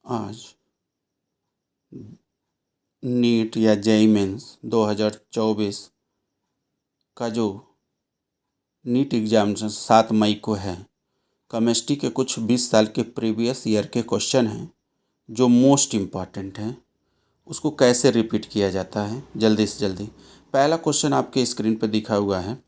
आज नीट या JEE mains 2024 का जो नीट एग्जामिनेशन 7 मई को है, केमिस्ट्री के कुछ 20 साल के प्रीवियस ईयर के क्वेश्चन हैं जो मोस्ट इम्पॉर्टेंट हैं, उसको कैसे रिपीट किया जाता है जल्दी से जल्दी। पहला क्वेश्चन आपके स्क्रीन पर दिखा हुआ है,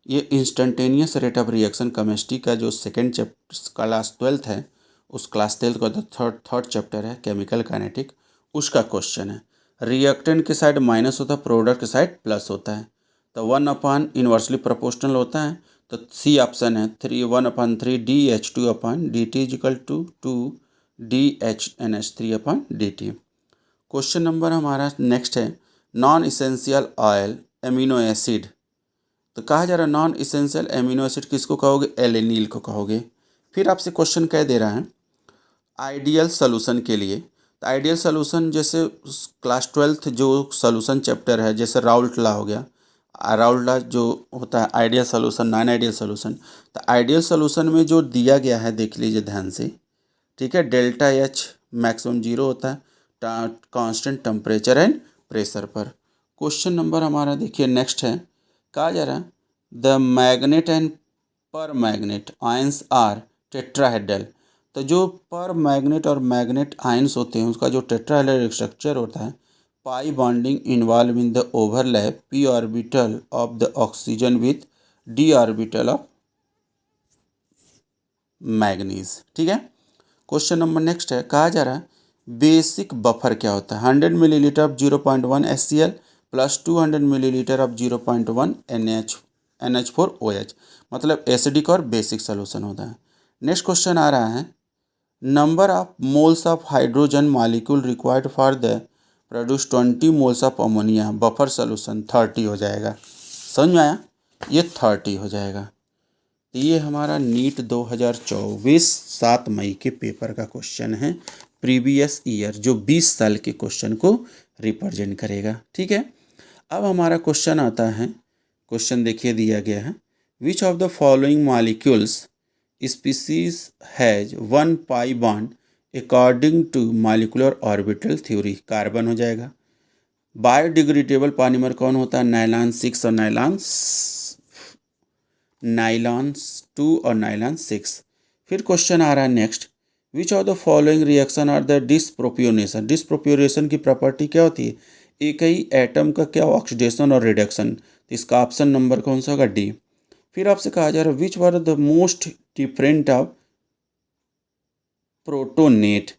ये instantaneous rate of reaction chemistry का जो सेकेंड चैप्टर क्लास 12th है, उस क्लास 12th का जो थर्ड चैप्टर है केमिकल काइनेटिक, उसका क्वेश्चन है। रिएक्टेंट के साइड माइनस होता है, प्रोडक्ट के साइड प्लस होता है, तो 1/, इन्वर्सली प्रोपोर्शनल होता है, तो सी ऑप्शन है 1/3 DH2/dt = 2 DHNH3/dt। क्वेश्चन नंबर हमारा नेक्स्ट है, non essential oil amino acid, तो कहा जा रहा है नॉन इसेंशियल एमिनो एसिड किसको कहोगे, एलेनिल को कहोगे। फिर आपसे क्वेश्चन कह दे रहा है आइडियल सॉल्यूशन के लिए, तो आइडियल सॉल्यूशन जैसे क्लास 12th जो सॉल्यूशन चैप्टर है, जैसे राउल्ट लॉ हो गया, राउल्ट लॉ जो होता है ideal solution, non ideal solution, तो आइडियल सॉल्यूशन में जो दिया गया है देख लीजिए ध्यान से, ठीक है। डेल्टा एच मैक्सिमम 0 होता है कांस्टेंट टेम्परेचर एंड प्रेशर पर। क्वेश्चन नंबर हमारा देखिए नेक्स्ट है, कहा जा रहा है द मैग्नेट एंड पर मैग्नेट आयंस आर टेट्राहेड्रल, तो जो पर मैग्नेट और मैग्नेट आयंस होते हैं उसका जो टेट्राहेड्रल स्ट्रक्चर होता है, pi bonding involve in the overlap p orbital of the oxygen with d orbital of manganese, ठीक है। क्वेश्चन नंबर नेक्स्ट है, कहा जा रहा है बेसिक बफर क्या होता है, 100 millilitre of 0.1 HCl plus 200 millilitre of 0.1 NH4OH, मतलब एसिडिक और बेसिक सोल्यूशन होता है। नेक्स्ट क्वेश्चन आ रहा है, number of moles of hydrogen molecule required for the produce 20 moles of ammonia buffer solution 30 हो जाएगा। समझ में आया, ये 30 हो जाएगा। तो ये हमारा नीट 2024 7 मई के पेपर का क्वेश्चन है, प्रीवियस ईयर जो 20 साल के क्वेश्चन को रिप्रेजेंट करेगा, ठीक है। अब हमारा क्वेश्चन आता है, क्वेश्चन देखिए दिया गया है, which of the following molecules species has 1 pi bond according to molecular orbital theory, carbon हो जाएगा। बायोडिग्रेडेबल पॉलीमर कौन होता है, नाइलॉन 6 और नाइलॉन 2 और नाइलॉन 6। फिर क्वेश्चन आ रहा है next, which of the following reaction are the disproportionation, disproportion की प्रॉपर्टी क्या होती है, एक ही एटम का क्या ऑक्सीडेशन और रिडक्शन, तो इसका ऑप्शन नंबर कौन सा होगा, डी। फिर आपसे कहा जा रहा है which were the most different of protonate,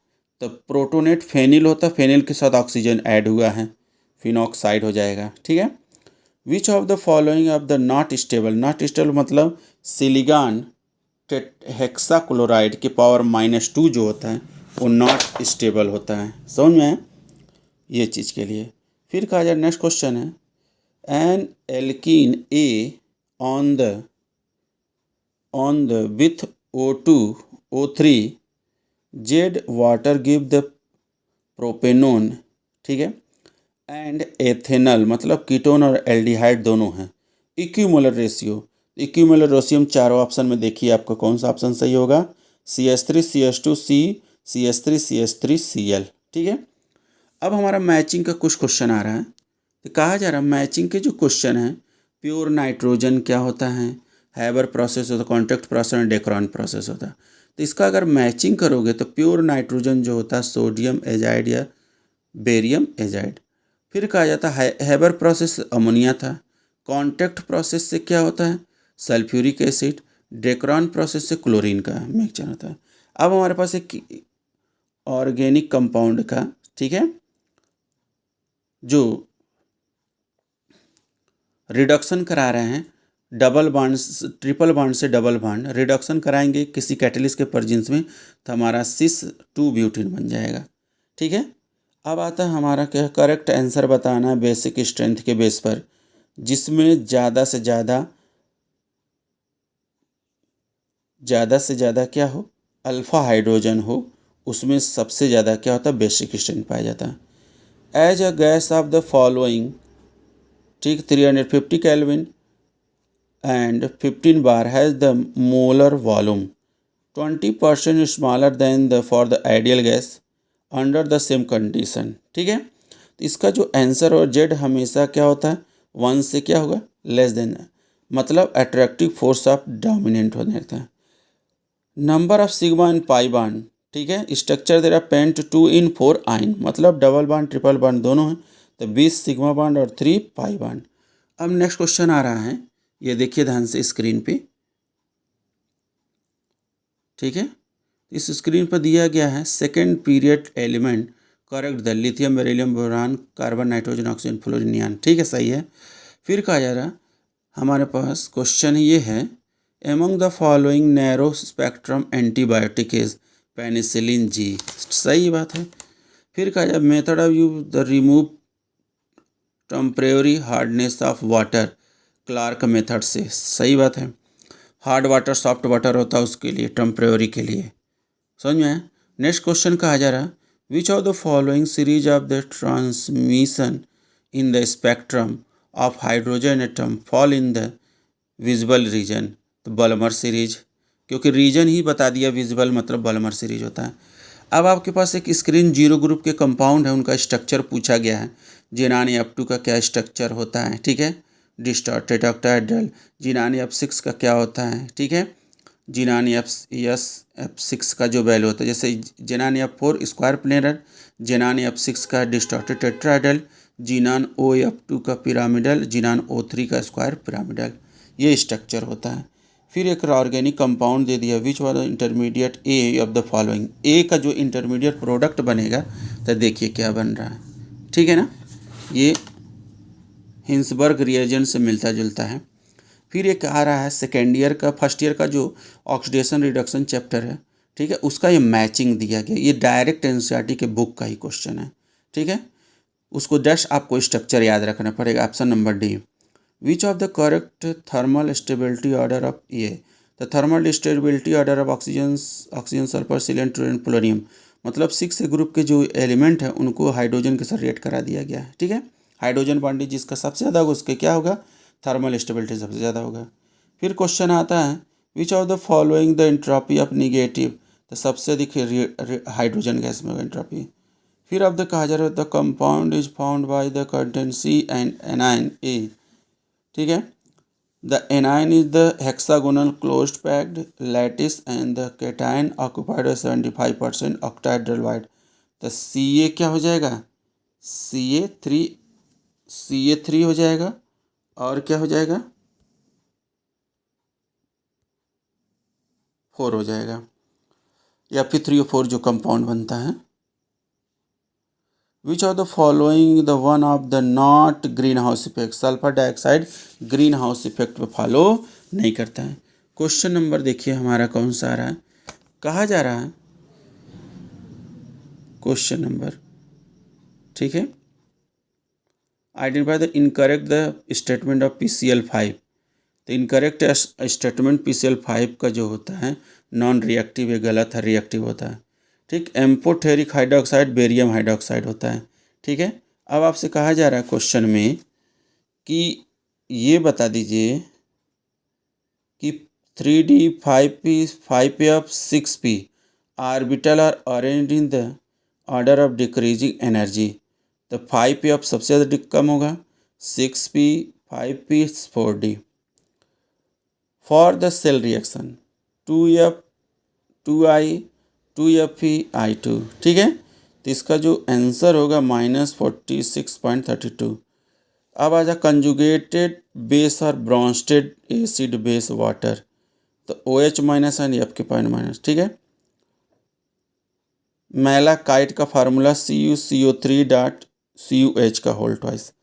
तो प्रोटोनेट फेनिल होता है, फेनिल के साथ ऑक्सीजन ऐड हुआ है, फिनॉक्साइड हो जाएगा, ठीक है। Which of the following of the not stable, not stable मतलब सिलिकॉन हेक्साक्लोराइड के पावर -2 जो होता है वो नॉट स्टेबल होता है, समझ में ये चीज़ के लिए। फिर कहा जाए नेक्स्ट क्वेश्चन है, N alkene A on the with O2 O3 Z water give the propanone, ठीक है, एंड एथेनल मतलब कीटोन और एल्डिहाइड दोनों हैं। इक्विमोलर रेशियो, इक्विमोलर रेशियो चारों ऑप्शन में देखिए आपका कौन सा ऑप्शन सही होगा, CH3 CH2 C CH3 CH3 Cl, ठीक है। अब हमारा मैचिंग का कुछ क्वेश्चन आ रहा है, तो कहा जा रहा है मैचिंग के जो क्वेश्चन है, प्योर नाइट्रोजन क्या होता है, हैबर प्रोसेस होता है, कॉन्टैक्ट प्रोसेस और डेक्रॉन प्रोसेस होता है, तो इसका अगर मैचिंग करोगे तो प्योर नाइट्रोजन जो होता है सोडियम एजाइड या बेरियम एजाइड। फिर कहा जाता है हैबर प्रोसेस अमोनिया था, कॉन्टैक्ट प्रोसेस से क्या होता है सल्फ्यूरिक एसिड, डेक्रॉन प्रोसेस से क्लोरीन का मिक्सचर होता है। अब हमारे पास एक ऑर्गेनिक कंपाउंड का, ठीक है, जो रिडक्शन करा रहे हैं डबल बॉन्ड ट्रिपल बॉन्ड से डबल बॉन्ड रिडक्शन कराएंगे किसी कैटलिस्ट के परजिन्स में, तो हमारा सिस 2 ब्यूटेन बन जाएगा, ठीक है। अब आता है हमारा क्या करेक्ट आंसर बताना है बेसिक स्ट्रेंथ के बेस पर, जिसमें ज़्यादा से ज़्यादा क्या हो, अल्फ़ा हाइड्रोजन हो, उसमें सबसे ज़्यादा क्या होता है बेसिक स्ट्रेंथ पाया जाता है। As a gas of the following, ठीक, 350 kelvin and 15 bar has the molar volume 20% smaller than the for the ideal gas, under the same condition. ठीक है, तो इसका जो आंसर और जेड हमेशा क्या होता है, 1 से क्या होगा, लेस देन, मतलब अट्रैक्टिव फोर्स ऑफ डोमिनेंट होने लगता है। Number of sigma and pi bond, ठीक है, स्ट्रक्चर दे रहा पेंट 2 इन 4 आइन, मतलब डबल बांड ट्रिपल बांड दोनों हैं, तो 20 सिग्मा बांड और 3 पाई बांड। अब नेक्स्ट क्वेश्चन आ रहा है, ये देखिए ध्यान से स्क्रीन पे। ठीक है, इस स्क्रीन पर दिया गया है second period element correct the lithium beryllium boron carbon nitrogen oxygen fluorine neon. ठीक है, सही है। फिर कहा जा रहा हमारे पास क्वेश्चन ये है, among the following narrow spectrum antibiotic is penicillin G. सही बात है। फिर कहा जाए method of you the remove temporary hardness of water Clark method से। सही बात है। हार्ड वाटर सॉफ्ट वाटर होता है उसके लिए, टेम्परेरी के लिए। समझ में आया। नेक्स्ट क्वेश्चन कहा जा रहा, विच of the following series of the transmission in the spectrum of hydrogen atom fall in the visible region. तो बल्मर सीरीज, क्योंकि रीजन ही बता दिया विजिबल, मतलब बल्मर सीरीज होता है। अब आपके पास एक स्क्रीन जीरो ग्रुप के कंपाउंड है, उनका स्ट्रक्चर पूछा गया है। जिनानी F2 का क्या स्ट्रक्चर होता है, ठीक है, डिस्टॉर्टेड ऑक्टाहेड्रल। जिनानी F6 का क्या होता है, ठीक है, जिनानी F6 का जो वैल्यू होता है, जैसे जिनानी F4 स्क्वायर प्लेनर, जिनानी F6 का डिस्टॉर्टेड टेट्राहेड्रल, जिनान OF2 का पिरामिडल, जिनान O3 का स्क्वायर पिरामिडल, ये स्ट्रक्चर होता है। फिर एक ऑर्गेनिक कंपाउंड दे दिया, विच वाला intermediate a of the following, a का जो इंटरमीडिएट प्रोडक्ट बनेगा, तो देखिए क्या बन रहा है। ठीक है ना, ये हिंसबर्ग रिएजेंट से मिलता जुलता है। फिर एक आ रहा है सेकेंड ईयर का, फर्स्ट ईयर का जो ऑक्सीडेशन रिडक्शन चैप्टर है, ठीक है, उसका ये मैचिंग दिया गया, ये डायरेक्ट एनसीईआरटी के बुक का ही क्वेश्चन है। ठीक है, उसको जस्ट आपको स्ट्रक्चर याद रखना पड़ेगा। Option number D, which of the correct thermal stability order of a, the thermal stability order of oxygen sulphur selenium tellurium polonium, मतलब 6 ग्रुप के जो एलिमेंट हैं उनको हाइड्रोजन के साथ रेट करा दिया गया है। ठीक है, हाइड्रोजन बॉन्डिंग जिसका सबसे ज़्यादा होगा उसके क्या होगा, थर्मल स्टेबिलिटी सबसे ज़्यादा होगा। फिर क्वेश्चन आता है, which of the following the entropy of negative, तो सबसे अधिक हाइड्रोजन गैस में होगा एंट्रोपी। फिर अब कहा जा रहा है the compound is found by the content C and anion A. ठीक है, the anion is the hexagonal closed packed lattice and the cation occupied 75% octahedral void. तो सी ए क्या हो जाएगा, सी ए थ्री हो जाएगा, और क्या हो जाएगा, 4 हो जाएगा, या फिर 3 और 4 जो कंपाउंड बनता है। Which of the following the one of the not green house effect, sulphur dioxide green house effect में फॉलो नहीं करता है। क्वेश्चन नंबर देखिए हमारा कौन सा आ रहा है, कहा जा रहा है क्वेश्चन नंबर, ठीक है, identify the incorrect the statement of PCl5। तो इनकरेक्ट स्टेटमेंट PCl5 का जो होता है नॉन रिएक्टिव, ये गलत है, रिएक्टिव होता है। ठीक, एम्फोटेरिक हाइड्रोक्साइड बेरियम हाइड्रोक्साइड होता है। ठीक है, अब आपसे कहा जा रहा है क्वेश्चन में कि ये बता दीजिए कि 3D 5P 5F 6P orbital are arranged in the order of decreasing energy. तो 5F सबसे ज़्यादा कम होगा, 6P 5P 4D। For the cell reaction 2F 2I 2Fe I2। ठीक है, तो इसका जो आंसर होगा -46.32। अब आ जा कंजुगेटेड बेस और ब्रॉन्स्टेड एसिड बेस वाटर, तो OH माइनस एंड F के पॉइंट माइनस। ठीक है, मैलाकाइट का फार्मूला CuCO3.CuH का होल ट्वाइस।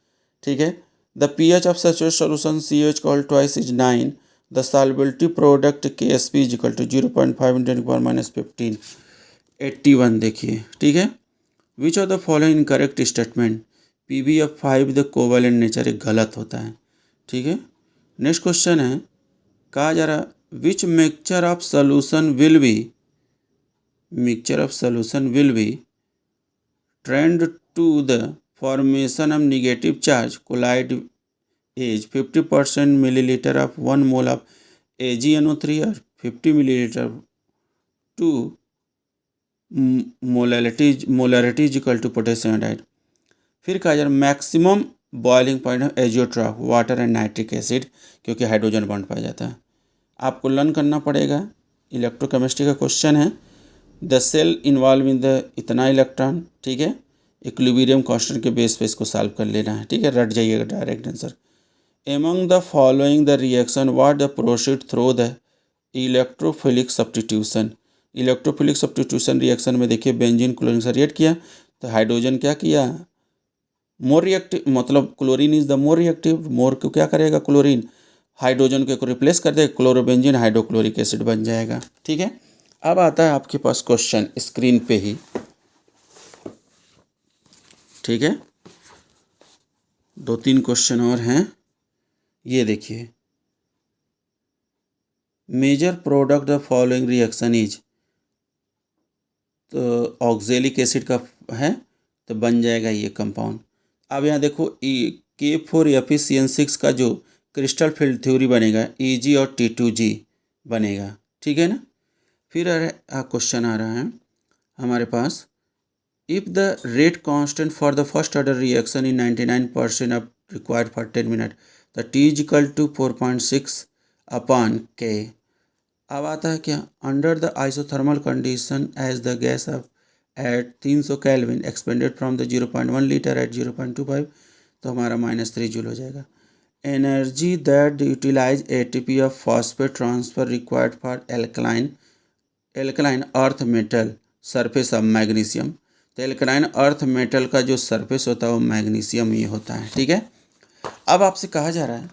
ठीक है, the pH of saturated solution CH का whole twice is 9। The solubility product KSP is equal to 0.5 × 10⁻15 81। देखिए, ठीक है, which of the following incorrect statement, PbF5 the covalent nature एक गलत होता है। ठीक है, नेक्स्ट क्वेश्चन है, कहा जा रहा which mixture of solution will be trend to the formation of negative charge colloid as 50% millilitre of 1 mole of AgNO3 और 50 millilitre two molarity is equal to potassium iodide. फिर कहा जा रहा है maximum boiling point of azeotrope water and nitric acid, क्योंकि hydrogen bond पाया जाता है। आपको लर्न करना पड़ेगा, इलेक्ट्रोकेमिस्ट्री का क्वेश्चन है। The cell involve in the इतना इलेक्ट्रॉन, ठीक है, इक्विलिब्रियम कांस्टेंट के बेस पे इसको सॉल्व कर लेना है, ठीक है, रट जाइएगा direct answer. Among the following the reaction what the proceed through the electrophilic substitution. Electrophilic substitution reaction में देखिए बेंजीन क्लोरीन से रिएक्ट किया तो हाइड्रोजन क्या किया, मोर रिएक्टिव, मतलब chlorine is the more reactive, more को क्या करेगा क्लोरीन, हाइड्रोजन को रिप्लेस कर देगा, क्लोरोबेंजीन हाइड्रोक्लोरिक एसिड बन जाएगा, ठीक है। अब आता है आपके पास क्वेश्चन स्क्रीन पे ही, ठीक है, 2-3 क्वेश्चन और हैं, ये देखिए। Major product the following reaction is, तो ऑक्जेलिक एसिड का है तो बन जाएगा ये कंपाउंड। अब यहाँ देखो K4FeCN6 का जो क्रिस्टल फील्ड थ्योरी बनेगा Eg और T2G बनेगा, ठीक है ना। फिर क्वेश्चन आ रहा है हमारे पास, if the rate constant for the first order reaction in 99% of required for 10 minute the T is equal to 4.6 upon K। अब आता है क्या, under the isothermal condition as the gas of at 300 kelvin expanded from the 0.1 litre at 0.25, तो हमारा -3 joule हो जाएगा। Energy that utilise ATP of phosphate transfer required for alkaline earth metal surface of magnesium, तो alkaline earth metal का जो surface होता है वो मैग्नीशियम ही होता है, ठीक है। अब आपसे कहा जा रहा है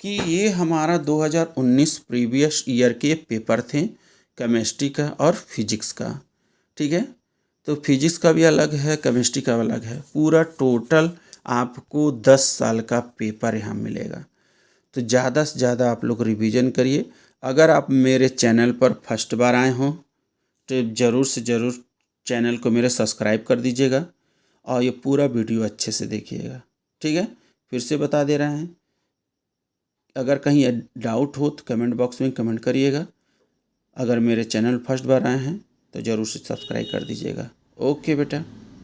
कि ये हमारा 2019 प्रीवियस ईयर के पेपर थे केमिस्ट्री का और फिजिक्स का, ठीक है। तो फिजिक्स का भी अलग है, केमिस्ट्री का अलग है, पूरा टोटल आपको 10 साल का पेपर यहाँ मिलेगा। तो ज़्यादा से ज़्यादा आप लोग रिवीजन करिए। अगर आप मेरे चैनल पर फर्स्ट बार आए हों तो ज़रूर से ज़रूर चैनल को मेरे सब्सक्राइब कर दीजिएगा और ये पूरा वीडियो अच्छे से देखिएगा, ठीक है। फिर से बता दे रहे हैं, अगर कहीं डाउट हो तो कमेंट बॉक्स में कमेंट करिएगा। अगर मेरे चैनल फर्स्ट बार आए हैं तो ज़रूर से सब्सक्राइब कर दीजिएगा। ओके बेटा।